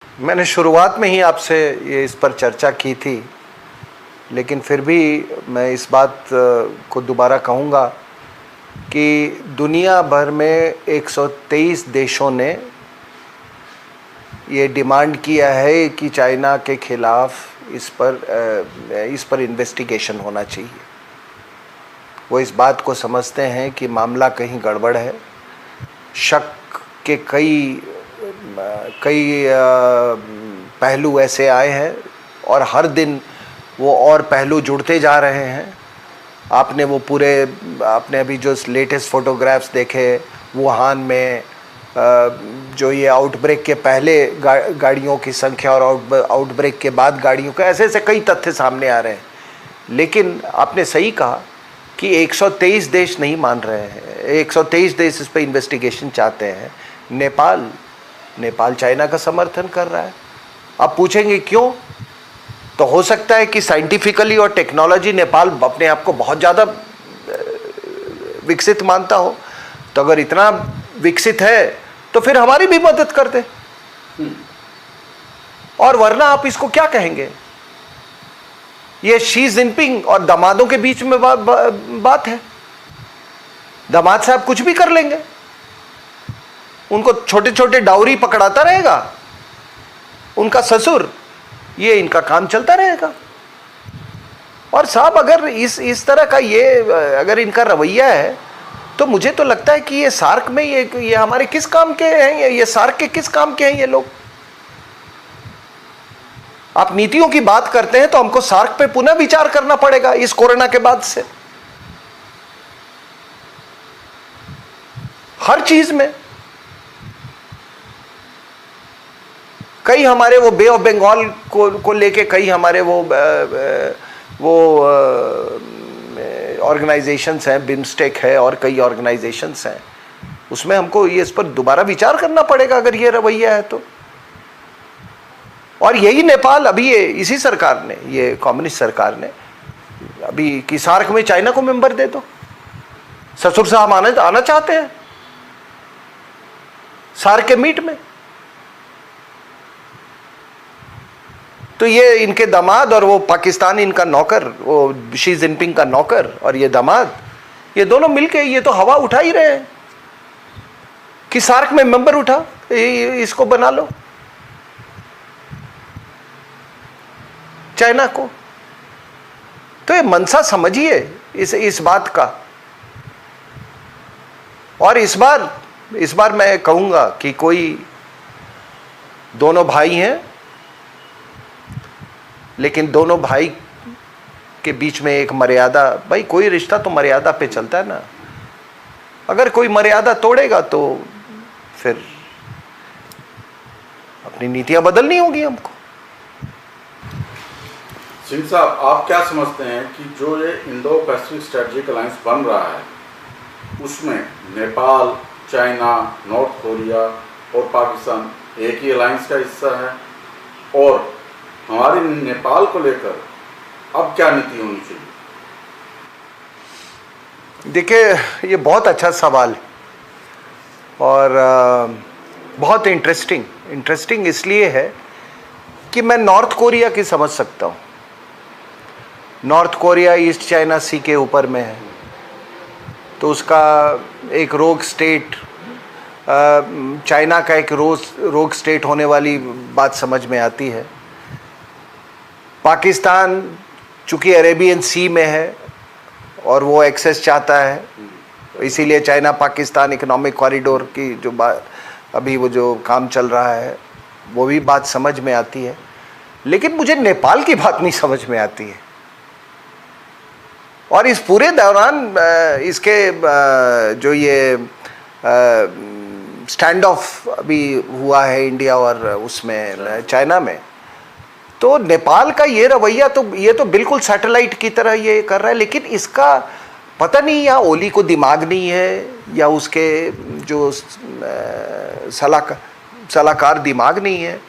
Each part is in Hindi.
मैंने शुरुआत में ही आपसे ये इस पर चर्चा की थी, लेकिन फिर भी मैं इस बात को दोबारा कहूँगा कि दुनिया भर में 123 देशों ने ये डिमांड किया है कि चाइना के खिलाफ़ इस पर इन्वेस्टिगेशन होना चाहिए। वो इस बात को समझते हैं कि मामला कहीं गड़बड़ है। शक के कई पहलू ऐसे आए हैं और हर दिन वो और पहलू जुड़ते जा रहे हैं। आपने अभी जो लेटेस्ट फोटोग्राफ्स देखे वुहान में, जो ये आउटब्रेक के पहले गाड़ियों की संख्या और आउटब्रेक के बाद गाड़ियों का, ऐसे कई तथ्य सामने आ रहे हैं। लेकिन आपने सही कहा कि 123 देश नहीं मान रहे हैं, 123 देश इस पर इन्वेस्टिगेशन चाहते हैं। नेपाल चाइना का समर्थन कर रहा है। आप पूछेंगे क्यों? तो हो सकता है कि साइंटिफिकली और टेक्नोलॉजी नेपाल अपने आप को बहुत ज़्यादा विकसित मानता हो। तो अगर इतना विकसित है तो फिर हमारी भी मदद कर दे, और वरना आप इसको क्या कहेंगे? ये शी जिनपिंग और दामादों के बीच में बात है। दामाद साहब कुछ भी कर लेंगे, उनको छोटे छोटे डाउरी पकड़ाता रहेगा उनका ससुर, ये इनका काम चलता रहेगा। और साहब अगर इस तरह का अगर इनका रवैया है तो मुझे तो लगता है कि ये सार्क में ये हमारे किस काम के हैं? ये सार्क के किस काम के हैं ये लोग? आप नीतियों की बात करते हैं तो हमको सार्क पे पुनः विचार करना पड़ेगा इस कोरोना के बाद से, हर चीज में। कई हमारे वो बे ऑफ बंगाल को लेके कई हमारे वो ऑर्गेनाइजेशंस हैं, बिम्स्टेक है और कई ऑर्गेनाइजेशंस हैं, उसमें हमको इस पर दोबारा विचार करना पड़ेगा अगर ये रवैया है तो। और यही नेपाल अभी इसी सरकार ने, ये कम्युनिस्ट सरकार ने अभी कि सार्क में चाइना को मेंबर दे दो। ससुर साहब आना चाहते हैं सार्क के मीट में। तो ये इनके दामाद और वो पाकिस्तान इनका नौकर, वो शी जिनपिंग का नौकर और ये दामाद, ये दोनों मिलके ये तो हवा उठा ही रहे हैं कि सार्क में मेंबर उठा, इसको बना लो चाइना को। तो ये मनसा समझिए इस बात का। और इस बार मैं कहूंगा कि कोई दोनों भाई हैं, लेकिन दोनों भाई के बीच में एक मर्यादा, भाई कोई रिश्ता तो मर्यादा पे चलता है ना। अगर कोई मर्यादा तोड़ेगा तो फिर अपनी नीतियां बदलनी होगी हमको। सिंह साहब, आप क्या समझते हैं कि जो ये इंडो पैसिफिक स्ट्रेटेजिक अलायंस बन रहा है उसमें नेपाल, चाइना, नॉर्थ कोरिया और पाकिस्तान एक ही अलायंस का हिस्सा है, और हमारे नेपाल को लेकर अब क्या नीति होनी चाहिए? देखिए, ये बहुत अच्छा सवाल है और बहुत इंटरेस्टिंग इसलिए है कि मैं नॉर्थ कोरिया की समझ सकता हूँ। नॉर्थ कोरिया ईस्ट चाइना सी के ऊपर में है, तो उसका एक रोग स्टेट, चाइना का एक रोग स्टेट होने वाली बात समझ में आती है। पाकिस्तान चूँकि अरेबियन सी में है और वो एक्सेस चाहता है, इसीलिए चाइना पाकिस्तान इकोनॉमिक कॉरिडोर की जो बात अभी वो जो काम चल रहा है वो भी बात समझ में आती है। लेकिन मुझे नेपाल की बात नहीं समझ में आती है। और इस पूरे दौरान इसके जो ये स्टैंड ऑफ अभी हुआ है इंडिया और उसमें चाइना में, तो नेपाल का ये रवैया तो ये तो बिल्कुल सैटेलाइट की तरह ये कर रहा है। लेकिन इसका पता नहीं या ओली को दिमाग नहीं है या उसके जो सलाहकार दिमाग नहीं है।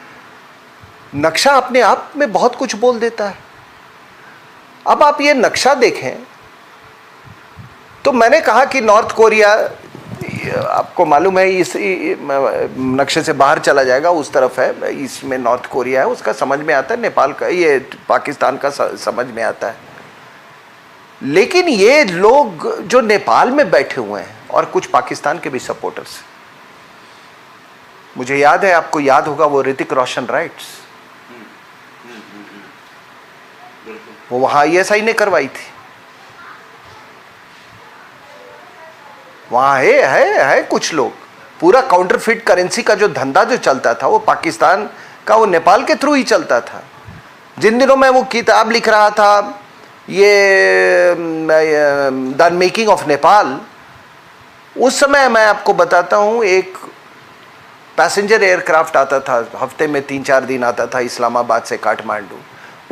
नक्शा अपने आप में बहुत कुछ बोल देता है। अब आप ये नक्शा देखें तो मैंने कहा कि नॉर्थ कोरिया आपको मालूम है इस नक्शे से बाहर चला जाएगा, उस तरफ है, इसमें नॉर्थ कोरिया है, उसका समझ में आता है, नेपाल का, ये पाकिस्तान का समझ में आता है। लेकिन ये लोग जो नेपाल में बैठे हुए हैं और कुछ पाकिस्तान के भी सपोर्टर्स, मुझे याद है, आपको याद होगा वो ऋतिक रोशन राइट्स, वो वहां ISI ने करवाई थी, वहां है कुछ लोग। पूरा काउंटरफिट करेंसी का जो धंधा जो चलता था वो पाकिस्तान का, वो नेपाल के थ्रू ही चलता था। जिन दिनों मैं वो किताब लिख रहा था, ये द मेकिंग ऑफ नेपाल, उस समय मैं आपको बताता हूँ, एक पैसेंजर एयरक्राफ्ट आता था, हफ्ते में 3-4 दिन आता था इस्लामाबाद से काठमांडू।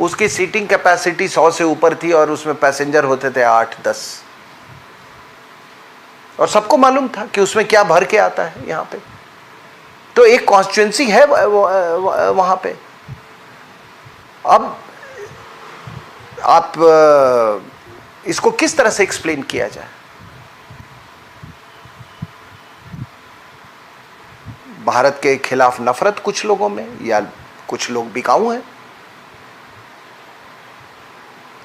उसकी सीटिंग कैपेसिटी 100 से ऊपर थी और उसमें पैसेंजर होते थे 8-10, और सबको मालूम था कि उसमें क्या भर के आता है यहाँ पे। तो एक कॉन्स्टिट्यूंसी है वहाँ पे। अब आप इसको किस तरह से एक्सप्लेन किया जाए? भारत के खिलाफ नफरत कुछ लोगों में, या कुछ लोग बिकाऊ हैं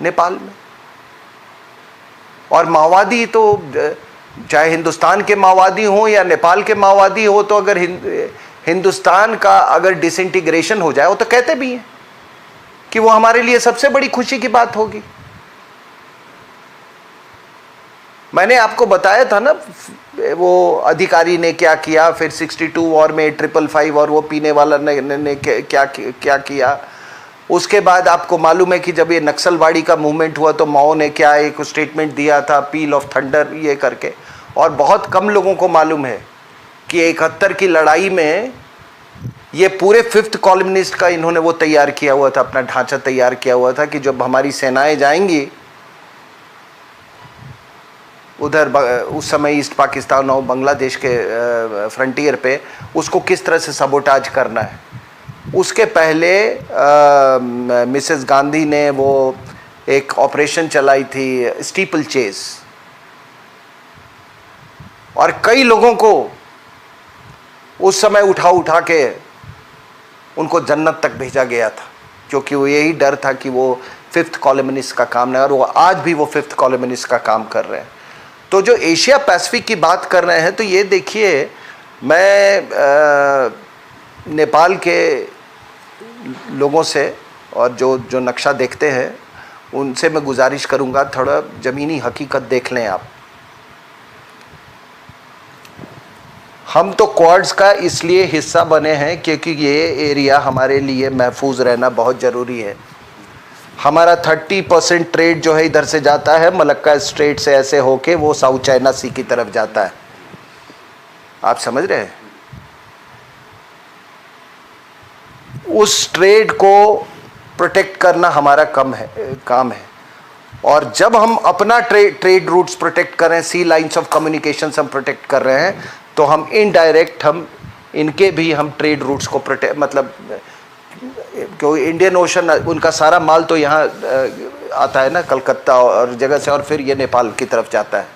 नेपाल में, और माओवादी तो चाहे हिंदुस्तान के माओवादी हो या नेपाल के माओवादी हो, तो अगर हिंदुस्तान का अगर डिसइंटीग्रेशन हो जाए, वो तो कहते भी हैं कि वो हमारे लिए सबसे बड़ी खुशी की बात होगी। मैंने आपको बताया था ना वो अधिकारी ने क्या किया, फिर 62 वॉर में 555 और वो पीने वाला ने क्या किया। उसके बाद आपको मालूम है कि जब ये नक्सलवाड़ी का मूवमेंट हुआ तो माओ ने क्या एक स्टेटमेंट दिया था, पील ऑफ थंडर ये करके। और बहुत कम लोगों को मालूम है कि 71 की लड़ाई में ये पूरे 5th कॉलमनिस्ट का इन्होंने वो तैयार किया हुआ था, अपना ढांचा तैयार किया हुआ था कि जब हमारी सेनाएं जाएंगी उधर, उस समय ईस्ट पाकिस्तान और बांग्लादेश के फ्रंटियर पे, उसको किस तरह से सबोटाज करना है। उसके पहले मिसेस गांधी ने वो एक ऑपरेशन चलाई थी, स्टीपल चेज, और कई लोगों को उस समय उठा के उनको जन्नत तक भेजा गया था, क्योंकि वो यही डर था कि वो 5th कॉलमनिस्ट का काम नहीं, और वो आज भी वो 5th कॉलमनिस्ट का काम कर रहे हैं। तो जो एशिया पैसिफिक की बात कर रहे हैं, तो ये देखिए, मैं नेपाल के लोगों से और जो नक्शा देखते हैं उनसे मैं गुजारिश करूंगा, थोड़ा ज़मीनी हकीकत देख लें आप। हम तो क्वाड्स का इसलिए हिस्सा बने हैं क्योंकि ये एरिया हमारे लिए महफूज रहना बहुत ज़रूरी है। हमारा 30% ट्रेड जो है इधर से जाता है, मलक्का स्ट्रेट से ऐसे होके वो साउथ चाइना सी की तरफ जाता है, आप समझ रहे हैं। उस ट्रेड को प्रोटेक्ट करना हमारा काम है। और जब हम अपना ट्रेड रूट्स प्रोटेक्ट कर रहे हैं, सी लाइंस ऑफ कम्युनिकेशन हम प्रोटेक्ट कर रहे हैं, तो हम इनडायरेक्ट हम इनके भी हम ट्रेड रूट्स को प्रोटेक्ट, मतलब क्योंकि इंडियन ओशन उनका सारा माल तो यहाँ आता है ना, कलकत्ता और जगह से, और फिर ये नेपाल की तरफ जाता है।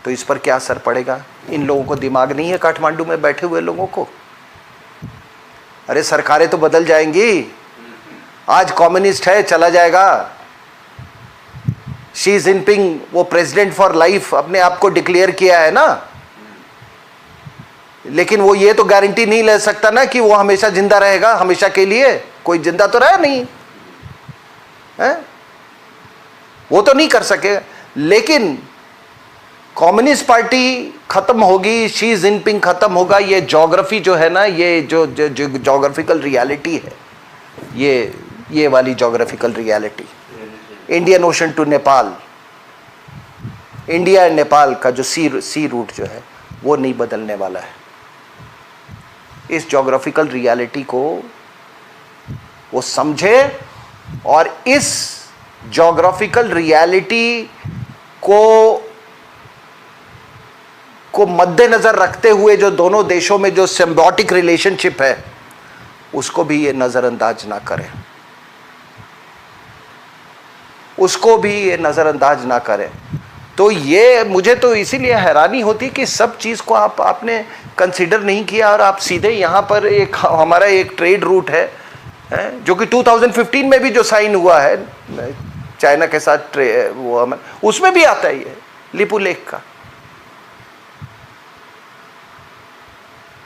तो इस पर क्या असर पड़ेगा? इन लोगों को दिमाग नहीं है, काठमांडू में बैठे हुए लोगों को। अरे सरकारें तो बदल जाएंगी, आज कम्युनिस्ट है चला जाएगा। शी जिनपिंग वो प्रेसिडेंट फॉर लाइफ अपने आप को डिक्लेयर किया है ना, लेकिन वो ये तो गारंटी नहीं ले सकता ना कि वो हमेशा जिंदा रहेगा, हमेशा के लिए। कोई जिंदा तो रहा नहीं है, वो तो नहीं कर सकेगा। लेकिन कम्युनिस्ट पार्टी खत्म होगी, शी जिनपिंग खत्म होगा, ये ज्योग्राफी जो है ना, ये जो ज्योग्राफिकल रियलिटी है, ये वाली geographical reality, Indian ocean to Nepal, India and Nepal का जो सी रूट जो है वो नहीं बदलने वाला है। इस ज्योग्राफिकल रियलिटी को वो समझे, और इस ज्योग्राफिकल रियलिटी को मद्देनजर रखते हुए जो दोनों देशों में जो सिम्बायोटिक रिलेशनशिप है उसको भी ये नज़रअंदाज ना करें, उसको भी ये नज़रअंदाज ना करें। तो ये मुझे तो इसीलिए हैरानी होती कि सब चीज़ को आपने कंसिडर नहीं किया और आप सीधे यहाँ पर एक हमारा एक ट्रेड रूट है जो कि 2015 में भी जो साइन हुआ है चाइना के साथ वो उसमें भी आता है ये लिपू लेक का।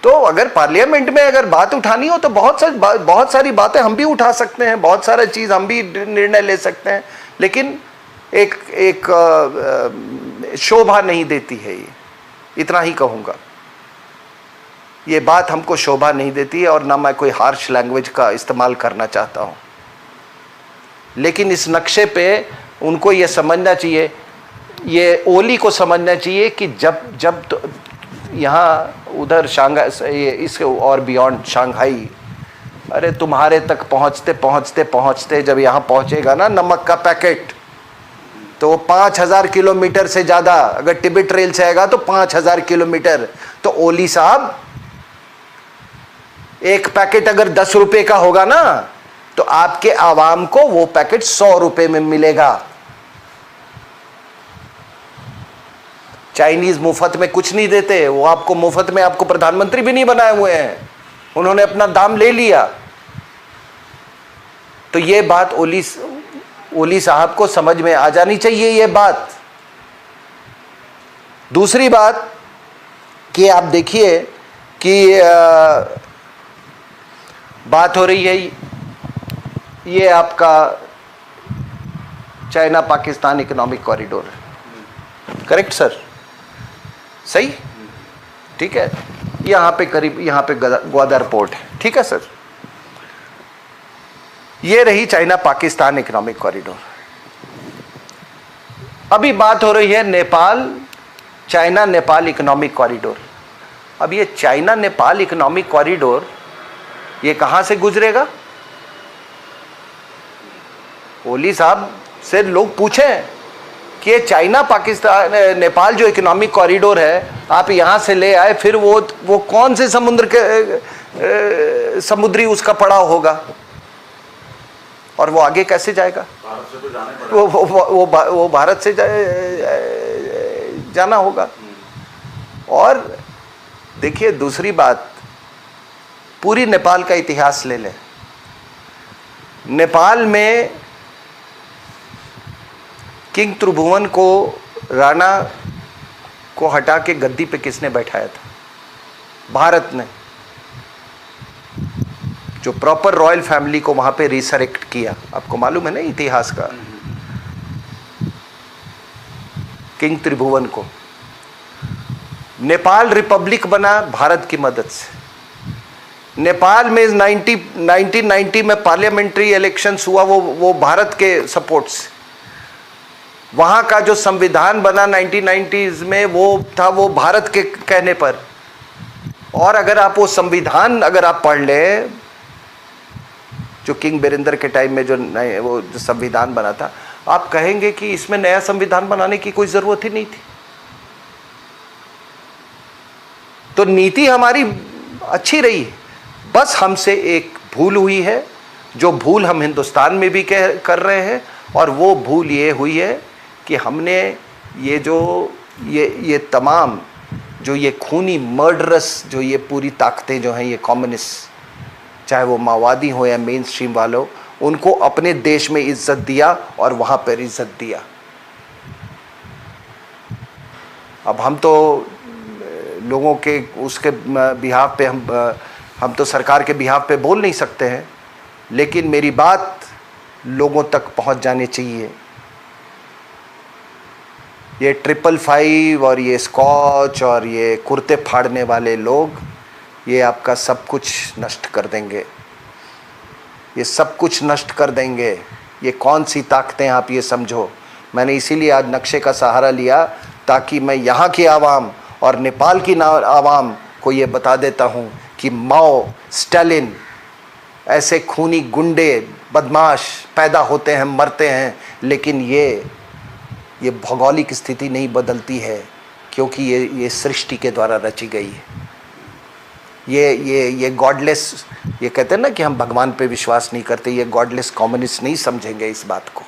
तो अगर पार्लियामेंट में अगर बात उठानी हो तो बहुत सारी बातें हम भी उठा सकते हैं, बहुत सारा चीज़ हम भी निर्णय ले सकते हैं, लेकिन एक शोभा नहीं देती है ये, इतना ही कहूँगा। ये बात हमको शोभा नहीं देती है और ना मैं कोई हार्श लैंग्वेज का इस्तेमाल करना चाहता हूँ, लेकिन इस नक्शे पे उनको ये समझना चाहिए, ये ओली को समझना चाहिए कि जब तो यहाँ उधर शांघाई इसके और बियॉन्ड शांघाई, अरे तुम्हारे तक पहुँचते पहुँचते पहुँचते जब यहाँ पहुँचेगा ना नमक का पैकेट, तो 5000 किलोमीटर से ज़्यादा, अगर टिबेट रेल से आएगा तो 5000 किलोमीटर। तो ओली साहब एक पैकेट अगर 10 रुपए का होगा ना तो आपके आवाम को वो पैकेट 100 रुपए में मिलेगा। चाइनीज मुफ्त में कुछ नहीं देते, वो आपको मुफ्त में आपको प्रधानमंत्री भी नहीं बनाए हुए हैं, उन्होंने अपना दाम ले लिया। तो ये बात ओली साहब को समझ में आ जानी चाहिए ये बात। दूसरी बात कि आप देखिए कि बात हो रही है ये आपका China Pakistan economic corridor, correct sir? सही, ठीक है। यहाँ पे करीब यहाँ पे ग्वादर पोर्ट है, ठीक है सर। ये रही चाइना पाकिस्तान इकोनॉमिक कॉरिडोर। अभी बात हो रही है Nepal China Nepal economic corridor. अब ये चाइना नेपाल इकोनॉमिक कॉरिडोर ये कहाँ से गुजरेगा? ओली साहब से लोग पूछें कि ये चाइना पाकिस्तान नेपाल जो इकोनॉमिक कॉरिडोर है आप यहाँ से ले आए, फिर वो कौन से समुद्र के समुद्री उसका पड़ाव होगा और वो आगे कैसे जाएगा? भारत से तो जाने पड़ेगा। वो भारत से जाना होगा। और देखिए दूसरी बात, पूरी नेपाल का इतिहास ले लें। नेपाल में किंग त्रिभुवन को, राणा को हटा के गद्दी पे किसने बैठाया था? भारत ने, जो प्रॉपर रॉयल फैमिली को वहां पे रिसरेक्ट किया। आपको मालूम है ना इतिहास का? किंग त्रिभुवन को। नेपाल रिपब्लिक बना भारत की मदद से। नेपाल में 1990 में पार्लियामेंट्री इलेक्शंस हुआ, वो भारत के सपोर्ट से। वहाँ का जो संविधान बना 1990s में वो था वो भारत के कहने पर। और अगर आप वो संविधान अगर आप पढ़ लें, जो किंग बिरेंद्र के टाइम में वो जो संविधान बना था, आप कहेंगे कि इसमें नया संविधान बनाने की कोई ज़रूरत ही नहीं थी। तो नीति हमारी अच्छी रही है, बस हमसे एक भूल हुई है, जो भूल हम हिंदुस्तान में भी कर रहे हैं। और वो भूल ये हुई है कि हमने ये तमाम जो ये खूनी मर्डरस जो ये पूरी ताकतें जो हैं, ये कम्युनिस्ट, चाहे वो माओवादी हो या मेन स्ट्रीम वालों, उनको अपने देश में इज्जत दिया और वहाँ पर इज्जत दिया। अब हम तो लोगों के उसके बिहाफ पे हम तो सरकार के बिहाफ पे बोल नहीं सकते हैं, लेकिन मेरी बात लोगों तक पहुंच जानी चाहिए। ये 555 और ये स्कॉच और ये कुर्ते फाड़ने वाले लोग ये आपका सब कुछ नष्ट कर देंगे, ये सब कुछ नष्ट कर देंगे। ये कौन सी ताकतें आप ये समझो। मैंने इसीलिए आज नक्शे का सहारा लिया ताकि मैं यहाँ की आवाम और नेपाल की आवाम को ये बता देता हूँ कि माओ, स्टालिन ऐसे खूनी गुंडे बदमाश पैदा होते हैं, मरते हैं, लेकिन ये भौगोलिक स्थिति नहीं बदलती है, क्योंकि ये सृष्टि के द्वारा रची गई है। ये गॉडलेस, ये कहते हैं ना कि हम भगवान पे विश्वास नहीं करते, ये गॉडलेस कम्युनिस्ट नहीं समझेंगे इस बात को।